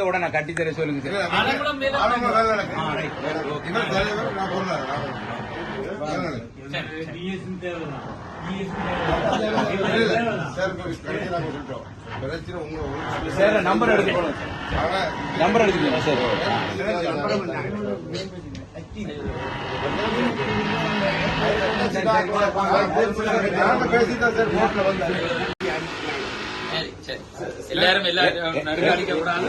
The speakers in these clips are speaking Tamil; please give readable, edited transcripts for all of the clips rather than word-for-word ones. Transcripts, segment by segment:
உடனே கட்டி தர சொல்லுங்க சார். நம்பர் எடுத்துக்கணும், நம்பர் எடுத்துக்கணும் சார். எல்லாரும் அடிக்கப்படாது.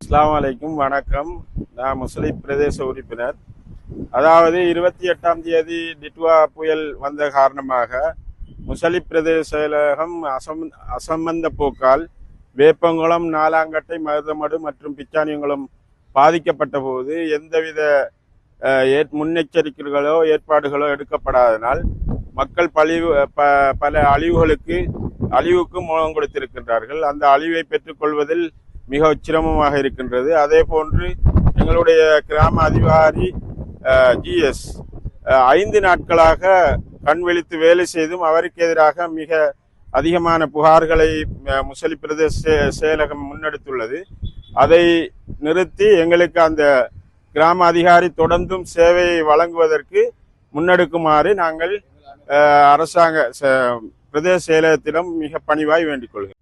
அஸ்ஸலாமு அலைக்கும், வணக்கம். நான் முஸ்லிம் பிரதேச உறுப்பினர். அதாவது 28ஆம் தேதி டிட்வா புயல் வந்த காரணமாக முஸ்லிம் பிரதேச செயலகம் அசம்பந்த போக்கால் வேப்பங்குளம், நாலாங்கட்டை, மருதமடு மற்றும் பிச்சானியங்குளம் பாதிக்கப்பட்ட போது எந்தவித முன்னெச்சரிக்கைகளோ ஏற்பாடுகளோ எடுக்கப்படாதனால் மக்கள் பல அழிவுக்கு முகம் கொடுத்திருக்கின்றார்கள். அந்த அழிவை பெற்றுக்கொள்வதில் மிக சிரமமாக இருக்கின்றது. அதே போன்று எங்களுடைய கிராம அதிகாரி GS 5 நாட்களாக கண் விழித்து வேலை செய்தும் அவருக்கு எதிராக மிக அதிகமான புகார்களை முஸ்லிம் பிரதேச செயலகம் முன்னெடுத்துள்ளது. அதை நிறுத்தி எங்களுக்கு அந்த கிராம அதிகாரி தொடர்ந்தும் சேவையை வழங்குவதற்கு முன்னெடுக்குமாறு நாங்கள் அரசாங்க பிரதேச செயலகத்திடம் மிக பணிவாய் வேண்டிக் கொள்கிறோம்.